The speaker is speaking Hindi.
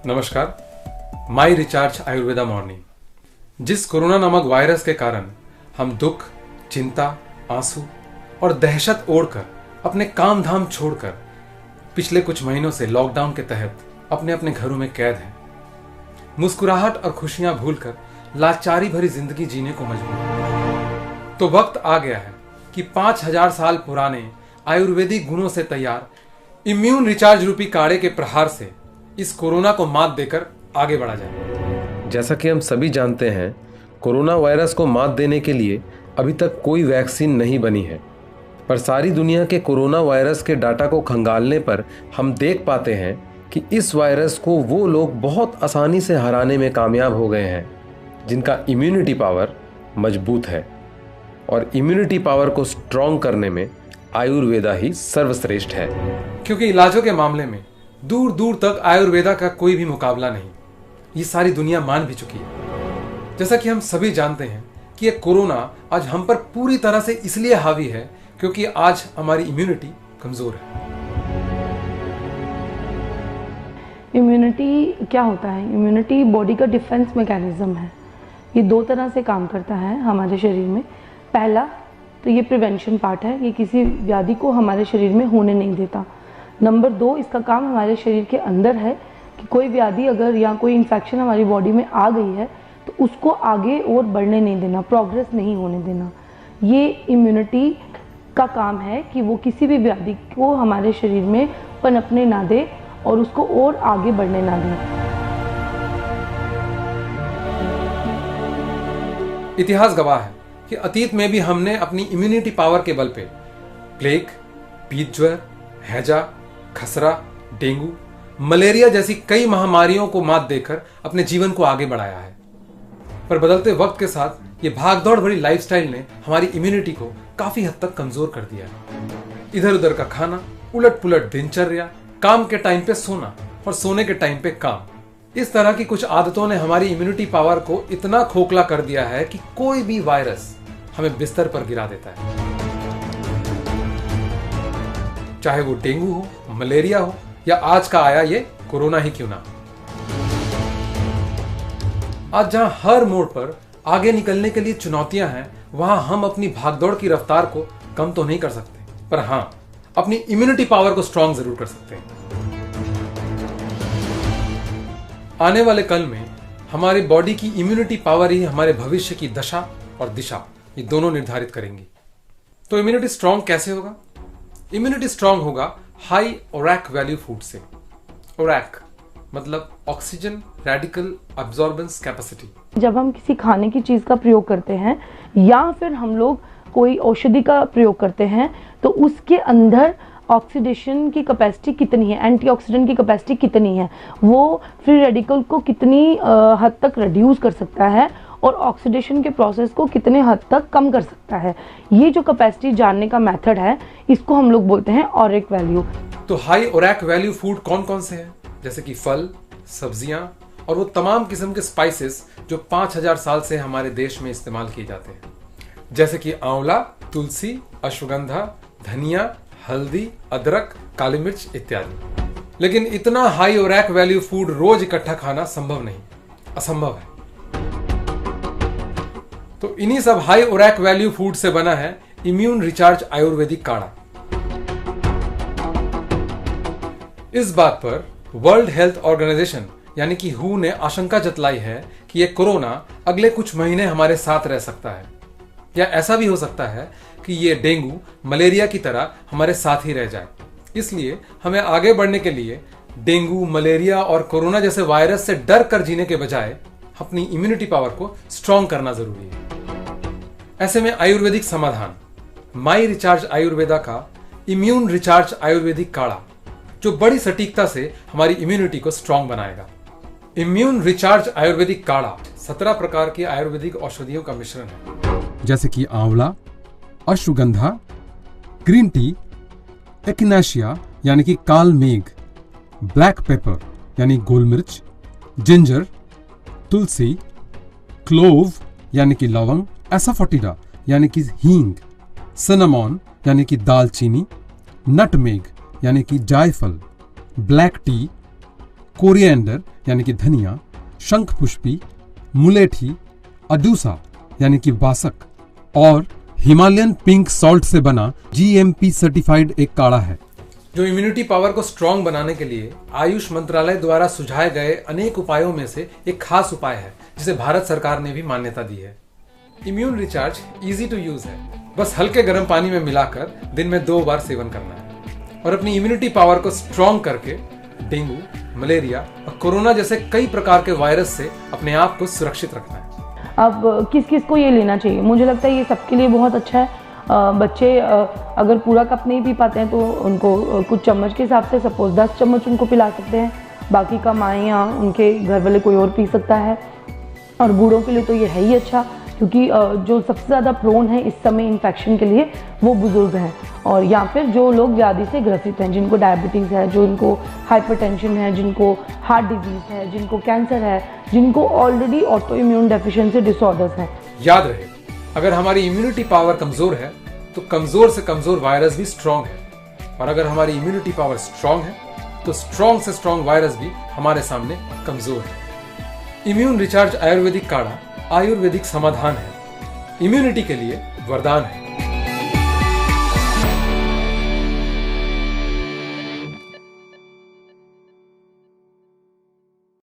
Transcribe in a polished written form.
नमस्कार। माई रिचार्ज आयुर्वेदा मॉर्निंग। जिस कोरोना नामक वायरस के कारण हम दुख, चिंता, आंसू और दहशत ओढ़कर अपने काम धाम छोड़कर पिछले कुछ महीनों से लॉकडाउन के तहत अपने अपने घरों में कैद हैं, मुस्कुराहट और खुशियां भूलकर लाचारी भरी जिंदगी जीने को मजबूर। तो वक्त आ गया है कि 5000 साल पुराने आयुर्वेदिक गुणों से तैयार इम्यून रिचार्ज रूपी काढ़े के प्रहार से इस कोरोना को मात देकर आगे बढ़ा जाए। जैसा कि हम सभी जानते हैं, कोरोना वायरस को मात देने के लिए अभी तक कोई वैक्सीन नहीं बनी है, पर सारी दुनिया के कोरोना वायरस के डाटा को खंगालने पर हम देख पाते हैं कि इस वायरस को वो लोग बहुत आसानी से हराने में कामयाब हो गए हैं जिनका इम्यूनिटी पावर मजबूत है, और इम्यूनिटी पावर को स्ट्रॉन्ग करने में आयुर्वेदा ही सर्वश्रेष्ठ है। क्योंकि इलाजों के मामले में दूर दूर तक आयुर्वेदा का कोई भी मुकाबला नहीं, ये सारी दुनिया मान भी चुकी है। जैसा कि हम सभी जानते हैं कि ये कोरोना आज हम पर पूरी तरह से इसलिए हावी है क्योंकि आज हमारी इम्यूनिटी कमजोर है। इम्यूनिटी क्या होता है? इम्यूनिटी बॉडी का डिफेंस मैकेनिज्म है। ये दो तरह से काम करता है हमारे शरीर में। पहला तो ये प्रिवेंशन पार्ट है, ये किसी व्याधि को हमारे शरीर में होने नहीं देता। नंबर 2, इसका काम हमारे शरीर के अंदर है कि कोई व्याधि अगर या कोई इन्फेक्शन हमारी बॉडी में आ गई है तो उसको आगे और बढ़ने नहीं देना, प्रोग्रेस नहीं होने देना। ये इम्यूनिटी का काम है कि वो किसी भी व्याधि को हमारे शरीर में पनपने ना दे और उसको और आगे बढ़ने ना दे। इतिहास गवाह है कि अतीत में भी हमने अपनी इम्यूनिटी पावर के बल पे प्लेग, पीत ज्वर, हैजा, खसरा, डेंगू, मलेरिया जैसी कई महामारियों को मात देकर अपने जीवन को आगे बढ़ाया है। पर बदलते वक्त के साथ ये भागदौड़ भरी लाइफस्टाइल ने हमारी इम्यूनिटी को काफी हद तक कमजोर कर दिया है। इधर उधर का खाना, उलट पुलट दिनचर्या, काम के टाइम पे सोना और सोने के टाइम पे काम, इस तरह की कुछ आदतों ने हमारी इम्यूनिटी पावर को इतना खोखला कर दिया है कि कोई भी वायरस हमें बिस्तर पर गिरा देता है। चाहे वो डेंगू हो, मलेरिया हो या आज का आया ये कोरोना ही क्यों ना। आज जहां हर मोड़ पर आगे निकलने के लिए चुनौतियां हैं, वहां हम अपनी भागदौड़ की रफ्तार को कम तो नहीं कर सकते, पर हां, अपनी इम्यूनिटी पावर को स्ट्रांग जरूर कर सकते हैं। आने वाले कल में हमारी बॉडी की इम्यूनिटी पावर ही हमारे भविष्य की दशा और दिशा, ये दोनों निर्धारित करेंगी। तो इम्यूनिटी स्ट्रांग कैसे होगा? इम्यूनिटी स्ट्रांग होगा हाई ओरैक वैल्यू फूड से। ओरैक मतलब ऑक्सीजन रेडिकल अब्जॉर्बेंस कैपेसिटी। जब हम किसी खाने की चीज़ का प्रयोग करते हैं या फिर हम लोग कोई औषधि का प्रयोग करते हैं तो उसके अंदर ऑक्सीडेशन की कैपेसिटी कितनी है, एंटीऑक्सीडेंट की कैपेसिटी कितनी है, वो फ्री रेडिकल को कितनी हद तक रिड्यूस कर सकता है और ऑक्सीडेशन के प्रोसेस को कितने हद तक कम कर सकता है। ये जो कैपेसिटी जानने का मेथड है, इसको हम लोग बोलते हैं ओरिक वैल्यू। तो हाई ओरैक वैल्यू फूड कौन कौन से हैं? जैसे कि फल, सब्जियां और वो तमाम किस्म के स्पाइसेस जो 5000 साल से हमारे देश में इस्तेमाल किए जाते हैं, जैसे कि आंवला, तुलसी, अश्वगंधा, धनिया, हल्दी, अदरक, काली मिर्च इत्यादि। लेकिन इतना हाई ओरैक वैल्यू फूड रोज इकट्ठा खाना संभव नहीं, असंभव है। तो इन्हीं सब हाई ओरैक वैल्यू फूड से बना है इम्यून रिचार्ज आयुर्वेदिक काढ़ा। इस बात पर वर्ल्ड हेल्थ ऑर्गेनाइजेशन यानी कि हू ने आशंका जतलाई है कि यह कोरोना अगले कुछ महीने हमारे साथ रह सकता है, या ऐसा भी हो सकता है कि यह डेंगू, मलेरिया की तरह हमारे साथ ही रह जाए। इसलिए हमें आगे बढ़ने के लिए डेंगू, मलेरिया और कोरोना जैसे वायरस से डर कर जीने के बजाय अपनी इम्यूनिटी पावर को स्ट्रॉन्ग करना जरूरी है। ऐसे में आयुर्वेदिक समाधान माई रिचार्ज आयुर्वेदा का इम्यून रिचार्ज आयुर्वेदिक काढ़ा, जो बड़ी सटीकता से हमारी इम्यूनिटी को स्ट्रॉन्ग बनाएगा। इम्यून रिचार्ज आयुर्वेदिक काढ़ा 17 प्रकार की आयुर्वेदिक औषधियों का मिश्रण है, जैसे कि आंवला, अश्वगंधा, ग्रीन टी, एकिनेशिया यानी कि काल मेघ, ब्लैक पेपर यानी गोल मिर्च, जिंजर, तुलसी, क्लोव यानी कि लवंग, एसाफोटिडा यानी कि हींग, सिनेमॉन यानी कि दालचीनी, नटमेग यानी कि जायफल, ब्लैक टी, कोरिएंडर यानी कि धनिया, शंख पुष्पी, मुलेठी, अडूसा यानी कि वासक और हिमालयन पिंक सॉल्ट से बना GMP सर्टिफाइड एक काढ़ा है जो इम्यूनिटी पावर को स्ट्रांग बनाने के लिए आयुष मंत्रालय द्वारा सुझाए गए अनेक उपायों में से एक खास उपाय है जिसे भारत सरकार ने भी मान्यता दी है। Immune recharge easy to use है, बस हल्के गर्म पानी में मिलाकर दिन में 2 बार सेवन करना है और अपनी इम्यूनिटी पावर को स्ट्रांग करके डेंगू, मलेरिया और कोरोना जैसे कई प्रकार के वायरस से अपने आप को सुरक्षित रखना है। अब किस किस को ये लेना चाहिए? मुझे लगता है ये सबके लिए बहुत अच्छा है। बच्चे अगर पूरा कप नहीं पी पाते हैं तो उनको कुछ चम्मच के हिसाब से सपोज 10 चम्मच उनको पिला सकते हैं, बाकी का माएँ या उनके घर वाले कोई और पी सकता है। और बूढ़ों के लिए तो ये है ही अच्छा, क्योंकि जो सबसे ज़्यादा प्रोन है इस समय इन्फेक्शन के लिए वो बुजुर्ग हैं, और या फिर जो लोग व्याधि से ग्रसित हैं, जिनको डायबिटीज़ है, जो इनको हाइपरटेंशन है, जिनको हार्ट डिजीज़ है, जिनको कैंसर है, जिनको already auto immune deficiency disorders हैं। याद रहे, अगर हमारी इम्यूनिटी पावर कमजोर है तो कमजोर से कमजोर वायरस भी स्ट्रांग है, और अगर हमारी इम्यूनिटी पावर स्ट्रांग है तो स्ट्रांग से स्ट्रांग वायरस भी हमारे सामने कमजोर है। इम्यून रिचार्ज आयुर्वेदिक काढ़ा आयुर्वेदिक समाधान है, इम्यूनिटी के लिए वरदान है।